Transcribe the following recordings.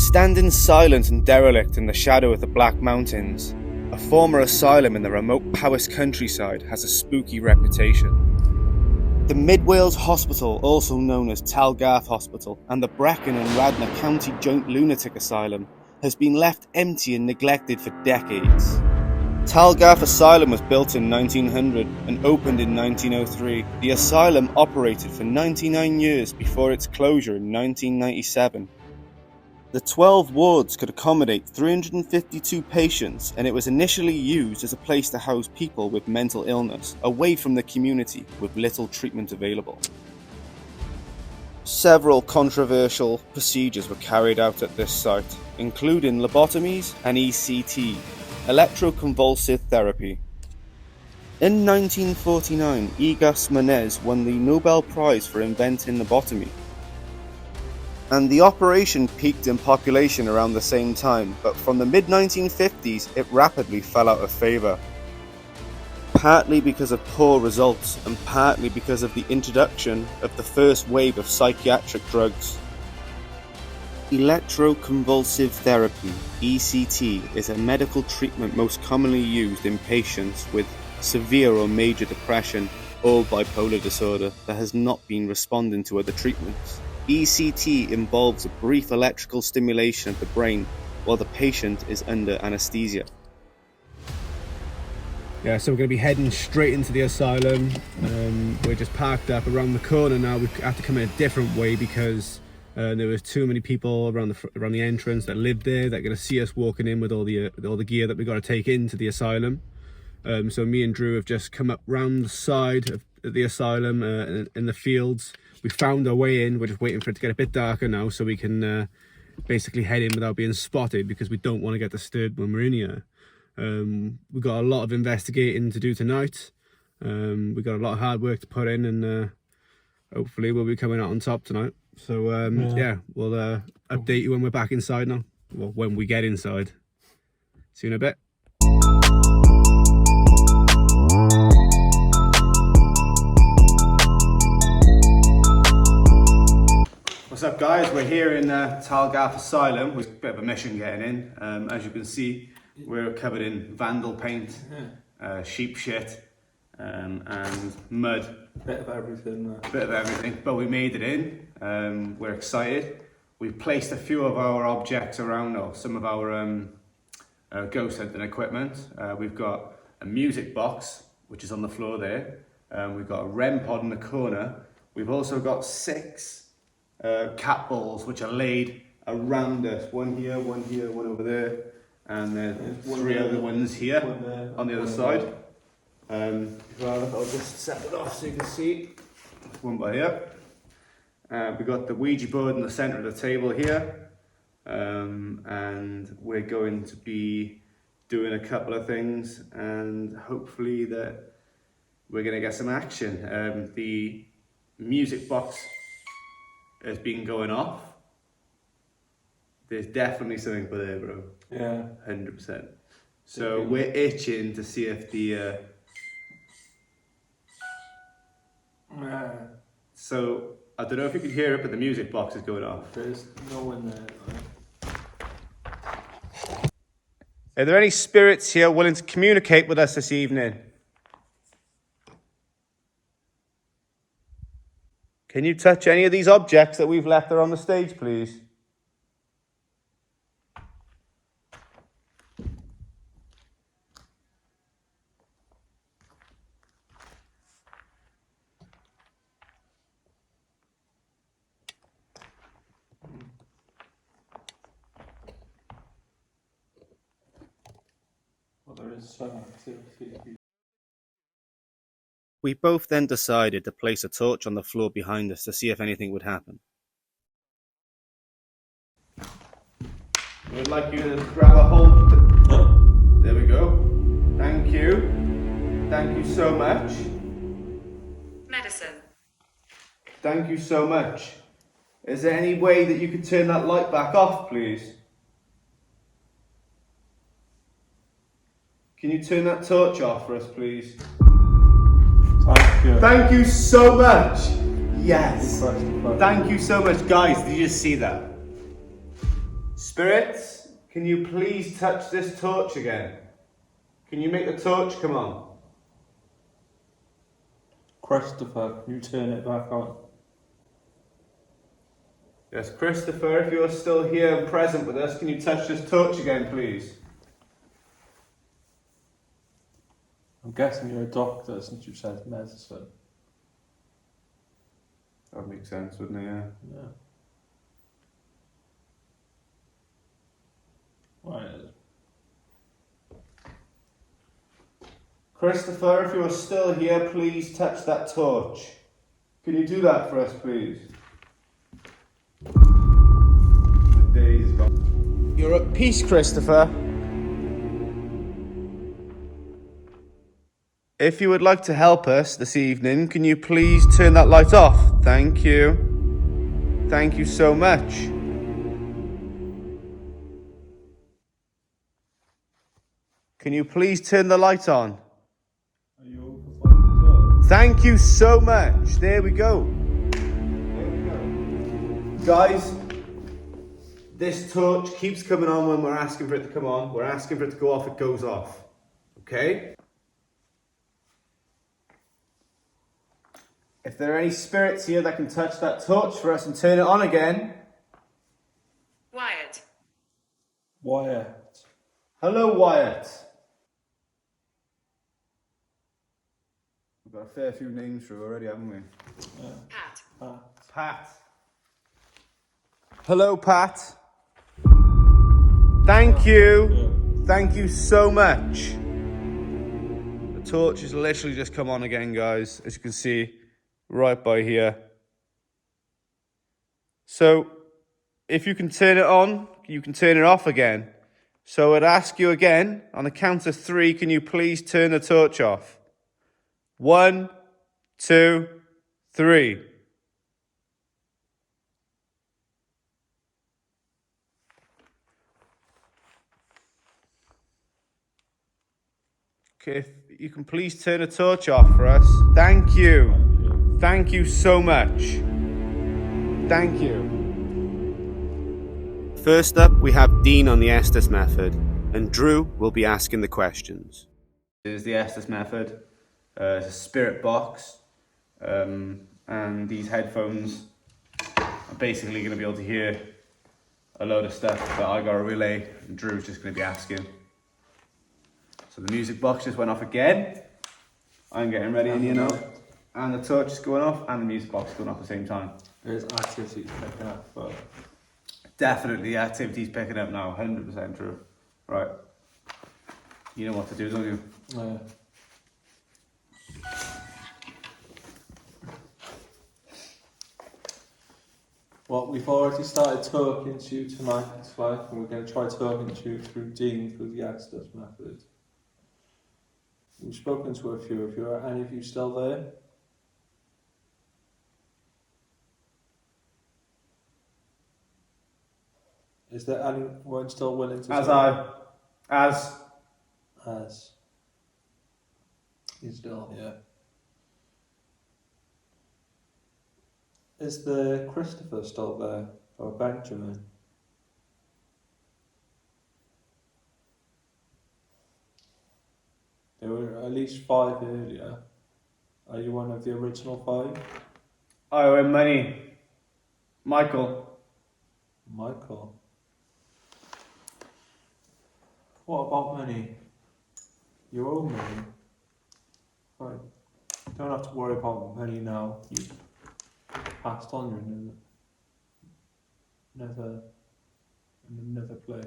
Standing silent and derelict in the shadow of the Black Mountains, a former asylum in the remote Powys countryside has a spooky reputation. The Mid Wales Hospital, also known as Talgarth Hospital, and the Brecon and Radnor County Joint Lunatic Asylum, has been left empty and neglected for decades. Talgarth Asylum was built in 1900 and opened in 1903. The asylum operated for 99 years before its closure in 1997. The 12 wards could accommodate 352 patients, and it was initially used as a place to house people with mental illness, away from the community with little treatment available. Several controversial procedures were carried out at this site, including lobotomies and ECT, electroconvulsive therapy. In 1949, Egas Monez won the Nobel Prize for inventing lobotomy, and the operation peaked in population around the same time, but from the mid-1950s it rapidly fell out of favour, partly because of poor results and partly because of the introduction of the first wave of psychiatric drugs. Electroconvulsive therapy, ECT, is a medical treatment most commonly used in patients with severe or major depression or bipolar disorder that has not been responding to other treatments. ECT involves a brief electrical stimulation of the brain while the patient is under anaesthesia. Yeah, so we're going to be heading straight into the asylum. We're just parked up around the corner now. We have to come in a different way because there was too many people around the entrance that lived there that are going to see us walking in with all the gear that we've got to take into the asylum. So me and Drew have just come up round the side of the asylum in the fields. We found our way in. We're just waiting for it to get a bit darker now so we can basically head in without being spotted, because we don't want to get disturbed when we're in here. We've got a lot of investigating to do tonight. We've got a lot of hard work to put in, and hopefully we'll be coming out on top tonight. So yeah, we'll update you when we're back inside now. Well, when we get inside. See you in a bit. What's up, guys? We're here in Talgarth Asylum. With a bit of a mission getting in. As you can see, we're covered in vandal paint, sheep shit, and mud. Bit of everything. Bit of everything, but we made it in. We're excited. We've placed a few of our objects around, or some of our ghost hunting equipment. We've got a music box, which is on the floor there. We've got a REM pod in the corner. We've also got 6 cat balls, which are laid around us. One here, one over there, and then 3 other ones here on the other side. I'll just set it off so you can see. One by here. We've got the Ouija board in the centre of the table here, and we're going to be doing a couple of things, and hopefully that we're going to get some action. The music box has been going off. There's definitely something for there, bro. Yeah. 100%. So we're itching to see if the so I don't know if you can hear it, but the music box is going off. There's no one there. Are there any spirits here willing to communicate with us this evening? Can you touch any of these objects that we've left there on the stage, please? Well, there is some activity. We both then decided to place a torch on the floor behind us to see if anything would happen. We'd like you to grab a hold. There we go. Thank you. Thank you so much. Medicine. Thank you so much. Is there any way that you could turn that light back off, please? Can you turn that torch off for us, please? Thank you. Thank you so much. Yes. Thank you so much. Guys, did you just see that? Spirits, can you please touch this torch again? Can you make the torch come on? Christopher, can you turn it back on? Yes, Christopher, if you're still here and present with us, can you touch this torch again, please? I'm guessing you're a doctor since you said medicine. That would make sense, wouldn't it? Yeah. Yeah. Right. Christopher, if you're still here, please touch that torch. Can you do that for us, please? The day is gone. You're at peace, Christopher. If you would like to help us this evening, can you please turn that light off? Thank you. Thank you so much. Can you please turn the light on? Are you over for the door? Thank you so much. There we go. There we go. Guys, this torch keeps coming on when we're asking for it to come on. We're asking for it to go off, it goes off. Okay? If there are any spirits here that can touch that torch for us and turn it on again. Wyatt. Wyatt. Hello, Wyatt. We've got a fair few names through already, haven't we? Yeah. Pat. Pat. Hello, Pat. Thank you. Thank you so much. The torch has literally just come on again, guys, as you can see, right by here. So, if you can turn it on, you can turn it off again. So I'd ask you again, on the count of 3, can you please turn the torch off? 1, 2, 3. Okay, if you can please turn the torch off for us. Thank you. Thank you so much. Thank you. First up, we have Dean on the Estes method, and Drew will be asking the questions. This is the Estes method. It's a spirit box, and these headphones are basically going to be able to hear a load of stuff that I got to relay, and Drew's just going to be asking. So the music box just went off again. I'm getting ready, and you know, and the torch is going off, and the music box is going off at the same time. There's activities picking up, but Definitely, the activity's picking up now, 100% true. Right. You know what to do, don't you? yeah. Well, we've already started talking to you tonight, and we're going to try talking to you through Dean through the Estes method. We've spoken to a few of you. Are any of you still there? Is there anyone still willing to As he's still here. Is the Christopher still there? Or Benjamin? There were at least 5 earlier. Are you one of the original 5? I owe him money. Michael. Michael. What about money? You owe money. Right. Don't have to worry about money now. You passed on your another place.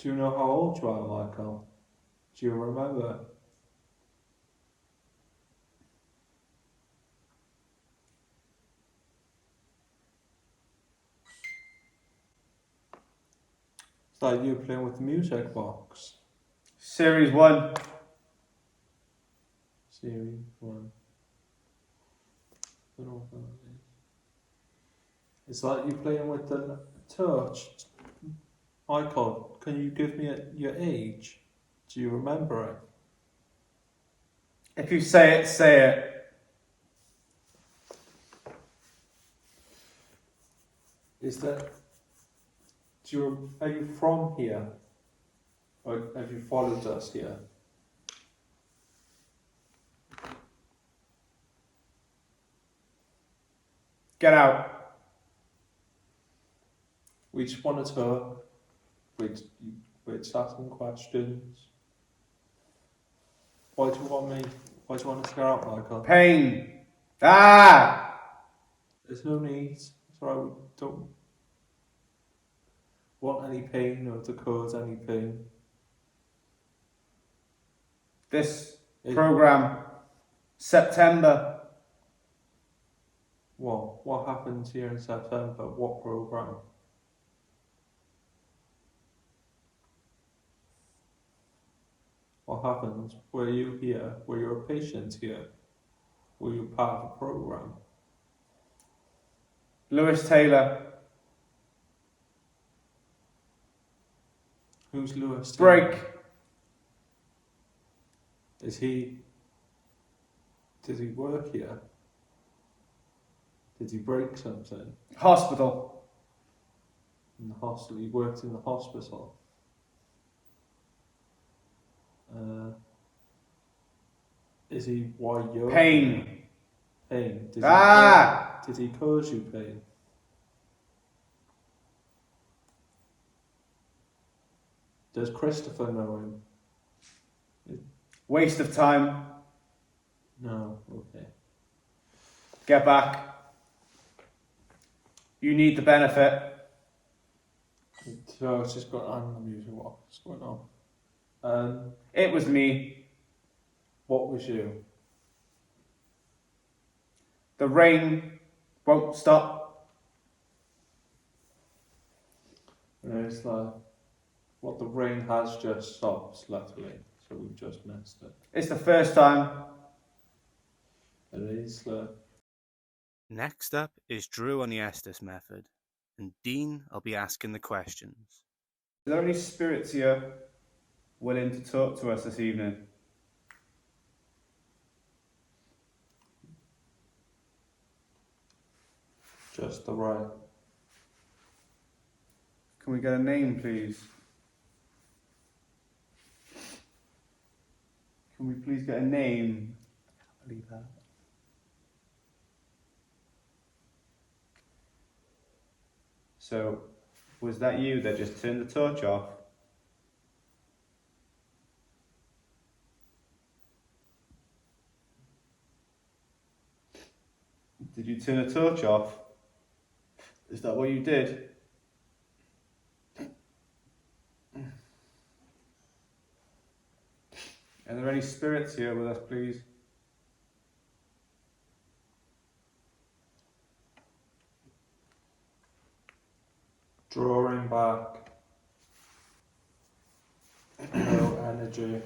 Do you know how old you are, Michael? Do you remember? It's like you playing with the music box. Series 1. Series 1. Don't know what that is. It's like you playing with the torch. Michael, can you give me your age? Do you remember it? If you say it, say it. Is that are you from here, or have you followed us here? Get out. We just want to talk. We're just asking questions. Why do you want me? Why do you want us to get out, Michael? Pain. Ah! There's no need. It's alright. We don't want any pain or to cause any pain. This program, September. What happens here in September? What program? What happens? Were you here? Were you a patient here? Were you part of a program? Lewis Taylor. Who's Lewis Taylor? Break. Does he work here? Did he break something? Hospital. In the hospital? He worked in the hospital. Is he why you're Pain. Pain. Did he cause you pain? Does Christopher know him? Waste of time. No, okay. Get back. You need the benefit. So it's just got on the music. What's going on? It was me. What was you? The rain won't stop. And it's like, what the rain has just stopped, luckily, so we've just missed it. It's the first time. It is Next up is Drew on the Estes method, and Dean will be asking the questions. Are there any spirits here willing to talk to us this evening? just the right. Can we get a name, please? Can we please get a name? I can't believe that. So, was that you that just turned the torch off? Did you turn the torch off? Is that what you did? Are there any spirits here with us, please? Drawing back. No energy.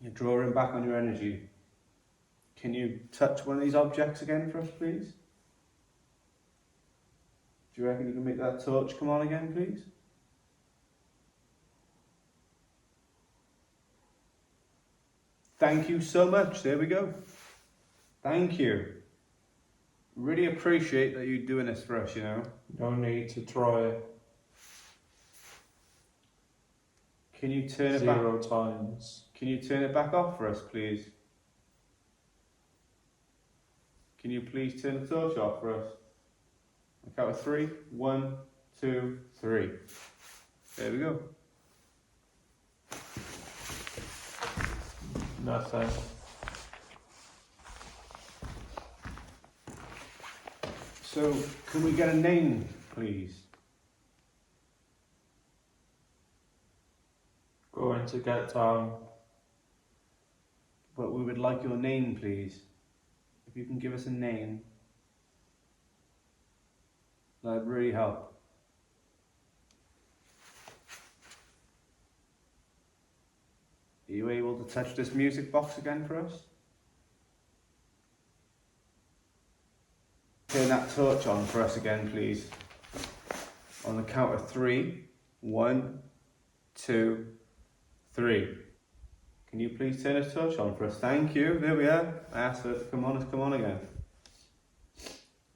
You're drawing back on your energy. Can you touch one of these objects again for us, please? Do you reckon you can make that torch come on again, please? Thank you so much. There we go. Thank you. Really appreciate that you're doing this for us, you know. No need to try Can you turn it back? 0 times. Can you turn it back off for us, please? Can you please turn the torch off for us? On count of 3. 1, 2, 3. There we go. Nothing. So, can we get a name, please? Going to get down. But we would like your name, please. If you can give us a name, that'd really help. Are you able to touch this music box again for us? Turn that torch on for us again, please. On the count of 3. 1, 2, 3. Can you please turn the torch on for us? Thank you. There we are. I asked her to come on again.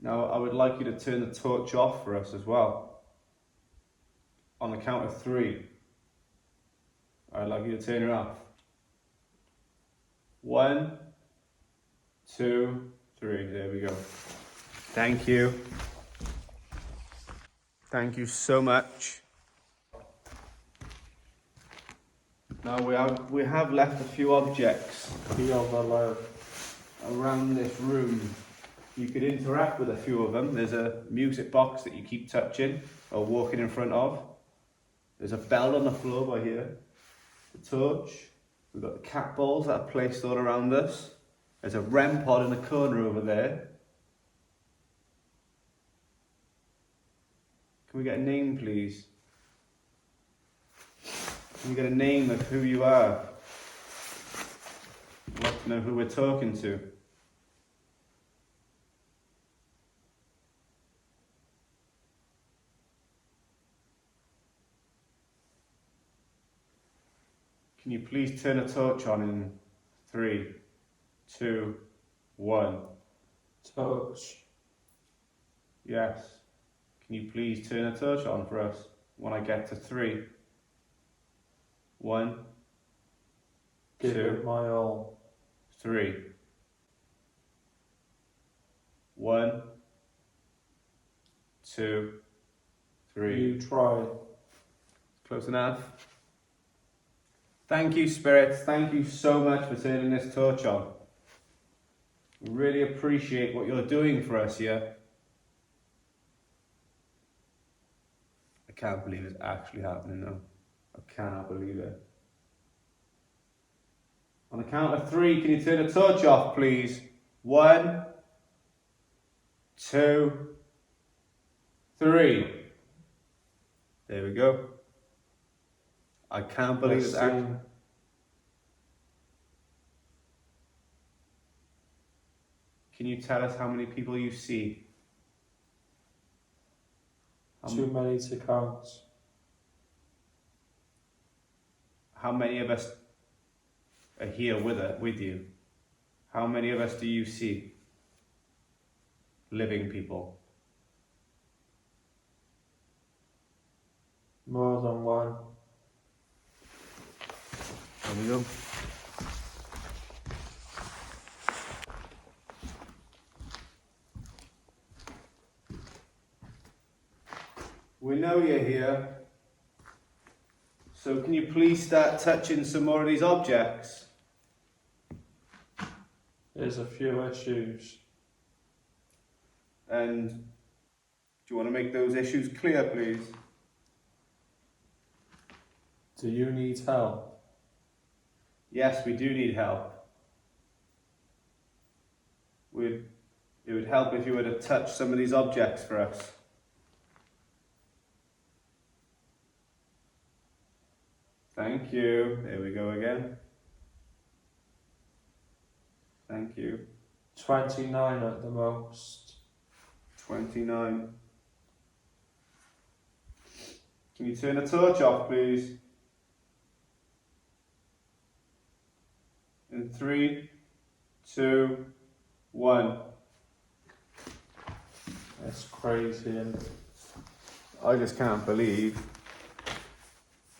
Now I would like you to turn the torch off for us as well. On the count of 3. I'd like you to turn it off. 1, 2, 3. There we go. Thank you. Thank you so much. Now we have left a few objects around this room. You could interact with a few of them. There's a music box that you keep touching or walking in front of. There's a bell on the floor by here. The torch. We've got the cat balls that are placed all around us. There's a REM pod in the corner over there. Can we get a name, please? Can we get a name of who you are? I'd like to know who we're talking to. Can you please turn a torch on in 3, 2, 1? Torch. Yes. Can you please turn a torch on for us when I get to 3? 1, Give 2, it my all. 3. 1, 2, 3. You try. Close enough. Thank you, spirits. Thank you so much for turning this torch on. We really appreciate what you're doing for us here. I can't believe it's actually happening though. I cannot believe it. On the count of 3, can you turn the torch off, please? 1, 2, 3. There we go. I can't believe it's actually... Can you tell us how many people you see? Too many to count. How many of us are here with you? How many of us do you see? Living people. More than one. There we go. We know you're here. So can you please start touching some more of these objects? There's a few issues. And do you want to make those issues clear, please? Do you need help? Yes, we do need help. It would help if you were to touch some of these objects for us. Thank you. There we go again. Thank you. 29 at the most. 29. Can you turn the torch off, please? In 3, 2, 1. That's crazy, and I just can't believe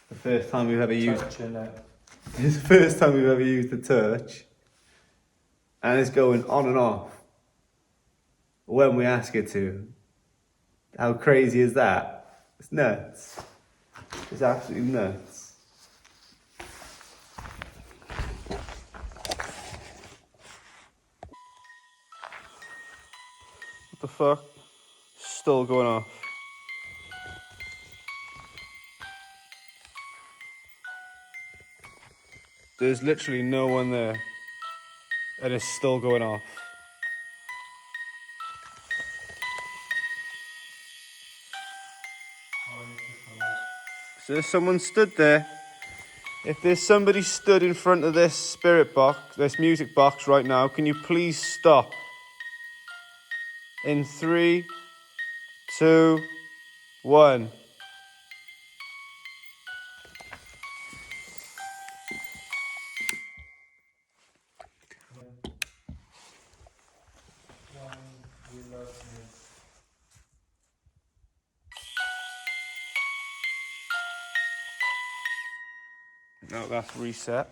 the first time we've ever used... touching it. It's the first time we've ever used the torch. And it's going on and off when we ask it to. How crazy is that? It's nuts. It's absolutely nuts. What the fuck? Still going off. There's literally no one there. And it's still going off. So there's someone stood there. If there's somebody stood in front of this spirit box, this music box right now, can you please stop? In 3, 2, 1. Why you love me? Now that's reset.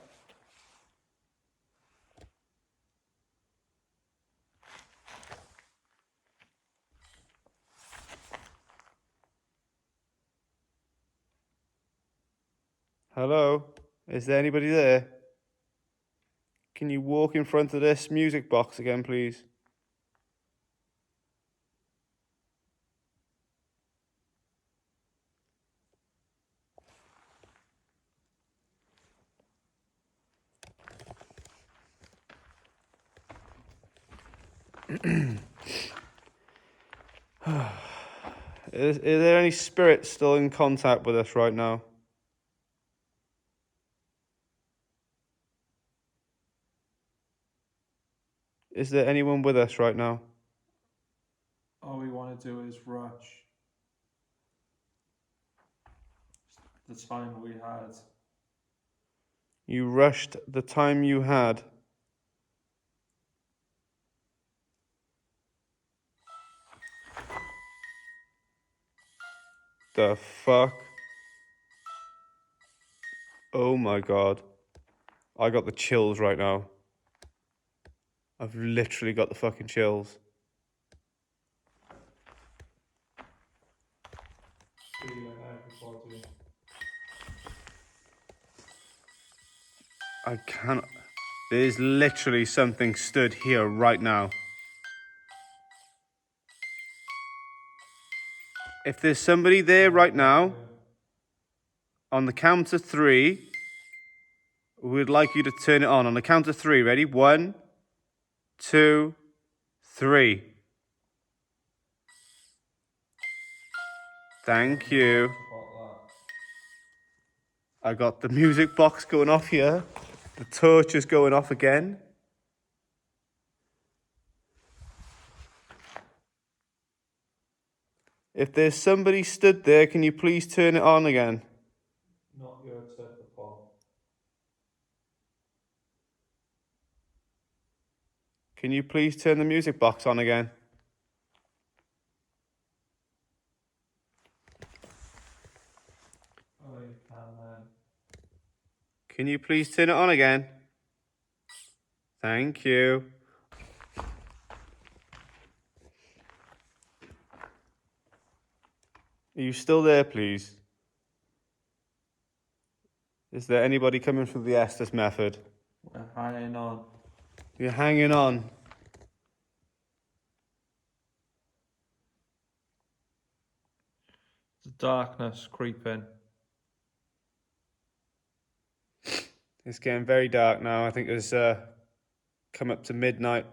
Hello? Is there anybody there? Can you walk in front of this music box again, please? Is there any spirits still in contact with us right now? Is there anyone with us right now? All we want to do is rush the time we had. You rushed the time you had. The fuck? Oh my god. I got the chills right now. I've literally got the fucking chills. I cannot. There's literally something stood here right now. If there's somebody there right now, on the count of 3, we'd like you to turn it on. On the count of 3, ready? 1, 2, 3. Thank you. I got the music box going off here. The torch is going off again. If there's somebody stood there, can you please turn it on again? Not your typical. Can you please turn the music box on again? Oh, you can, man. Can you please turn it on again? Thank you. Are you still there, please? Is there anybody coming through the Estes method? We're hanging on. You're hanging on. The darkness creeping. It's getting very dark now. I think it's come up to midnight.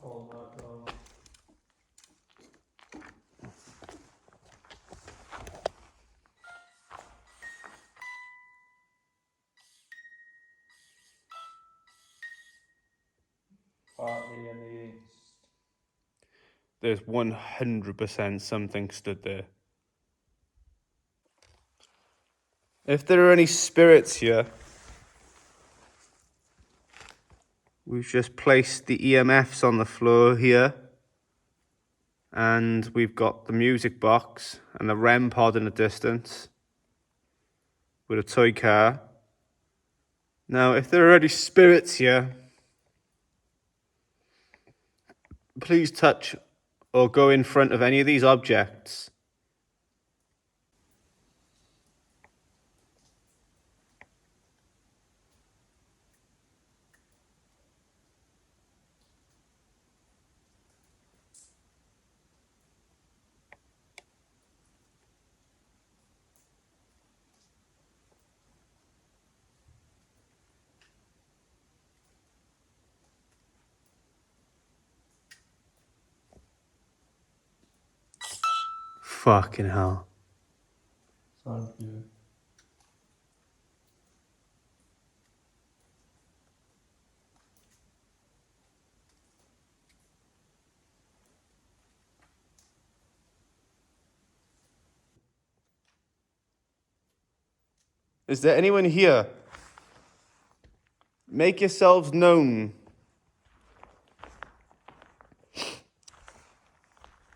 All night long. Partly in the east. There's 100% something stood there. If there are any spirits here, we've just placed the EMFs on the floor here. And we've got the music box and the REM pod in the distance with a toy car. Now, if there are any spirits here, please touch or go in front of any of these objects. Fucking hell. Thank you. Is there anyone here? Make yourselves known.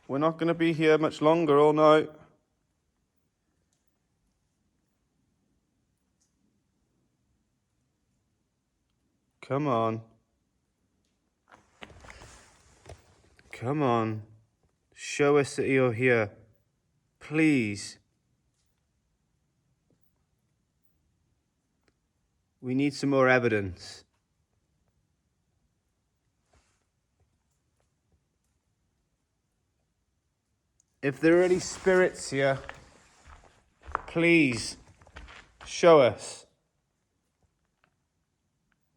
We're not going to be here much longer all night. Come on. Come on. Show us that you're here. Please. We need some more evidence. If there are any spirits here, please show us.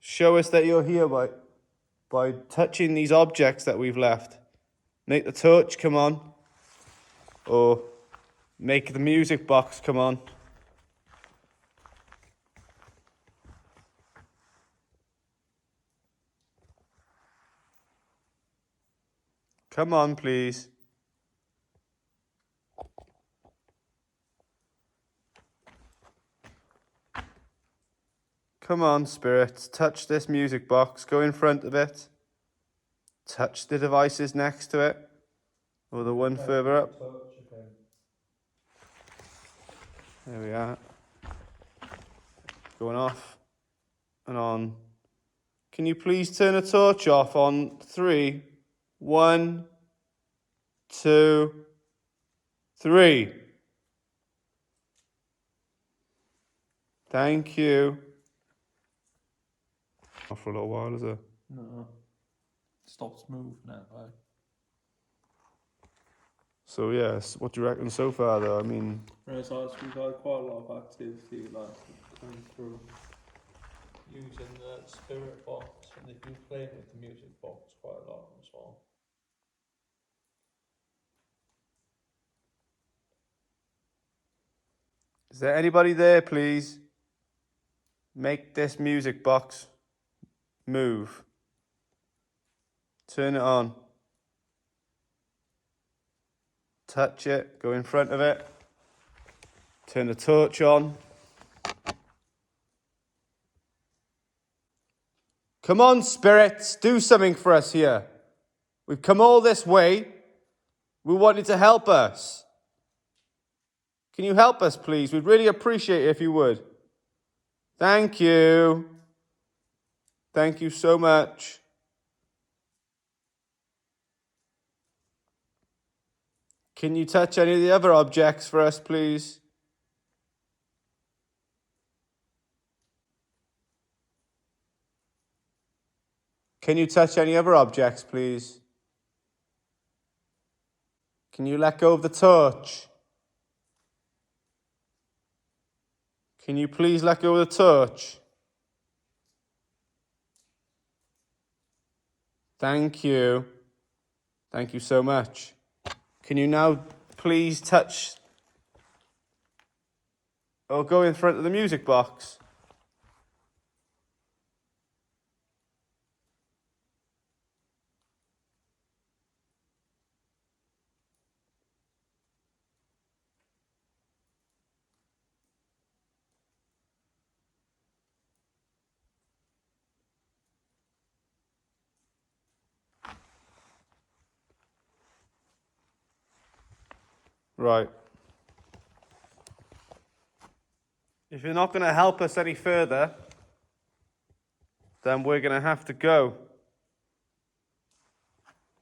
Show us that you're here by touching these objects that we've left. Make the torch come on. Or make the music box come on. Come on, please. Come on, spirits. Touch this music box. Go in front of it. Touch the devices next to it. Or the one further up. There we are. Going off and on. Can you please turn the torch off on 3? 1, 2, 3. Thank you. Not for a little while, is it? No. Stops moving now, right? So yes, what do you reckon so far though? I mean, Right, so we've had quite a lot of activity like coming through using the spirit box, and they've been playing with the music box quite a lot as well. is there anybody there, please? Make this music box move. Turn it on. Touch it. Go in front of it. Turn the torch on. Come on, spirits. Do something for us here. We've come all this way. We want you to help us. Can you help us, please? We'd really appreciate it if you would. Thank you. Thank you so much. Can you touch any of the other objects for us, please? Can you touch any other objects, please? Can you let go of the torch? Can you please let go of the torch? Thank you. Thank you so much. Can you now please touch or go in front of the music box? Right. If you're not going to help us any further, then we're going to have to go.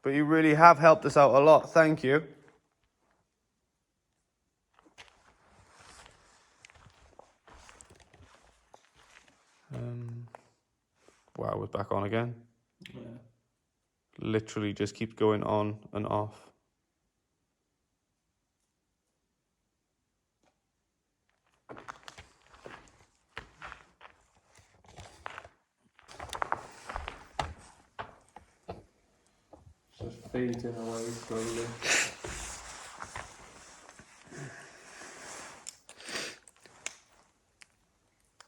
But you really have helped us out a lot. Thank you. Wow, we're back on again. Yeah. Literally just keeps going on and off. Just fading away slowly.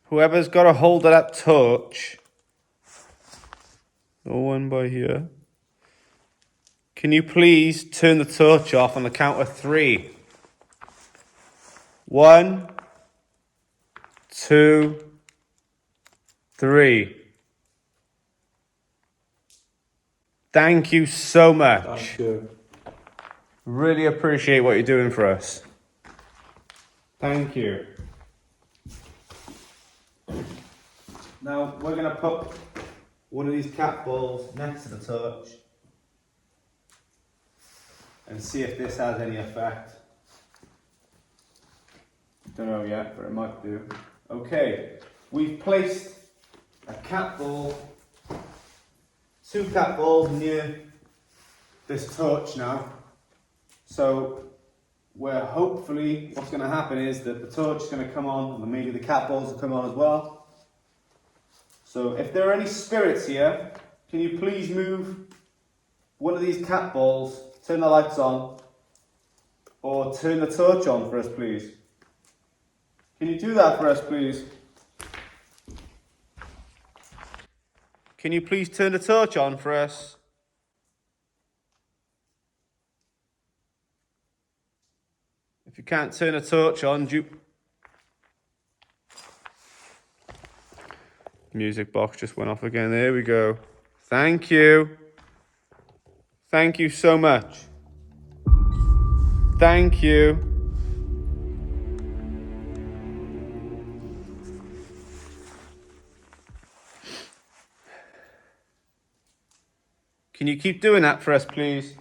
Whoever's got a hold of that torch, no one by here. Can you please turn the torch off on the count of 3? 1, 2, 3. Thank you so much. Thank you. Really appreciate what you're doing for us. Thank you. Now we're going to put one of these cat balls next to the torch and see if this has any effect. Don't know yet, but it might do. Okay, we've placed a cat ball, 2 cat balls near this torch now. So where hopefully what's going to happen is that the torch is going to come on and maybe the cat balls will come on as well. So if there are any spirits here, can you please move one of these cat balls, turn the lights on, or turn the torch on for us, please? Can you do that for us, please? Can you please turn the torch on for us? If you can't turn a torch on, music box just went off again. There we go. Thank you. Thank you so much. Thank you. Can you keep doing that for us, please?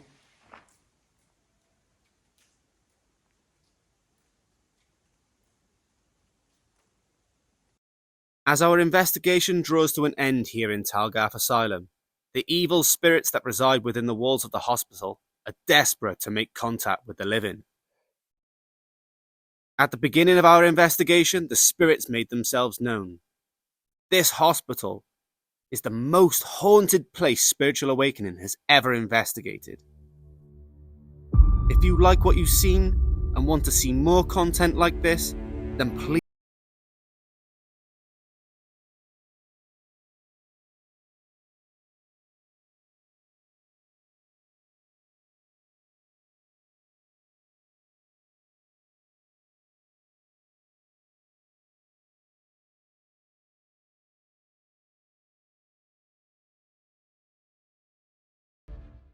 As our investigation draws to an end here in Talgarth Asylum, the evil spirits that reside within the walls of the hospital are desperate to make contact with the living. At the beginning of our investigation, the spirits made themselves known. This hospital is the most haunted place Spiritual Awakening has ever investigated. If you like what you've seen and want to see more content like this, then please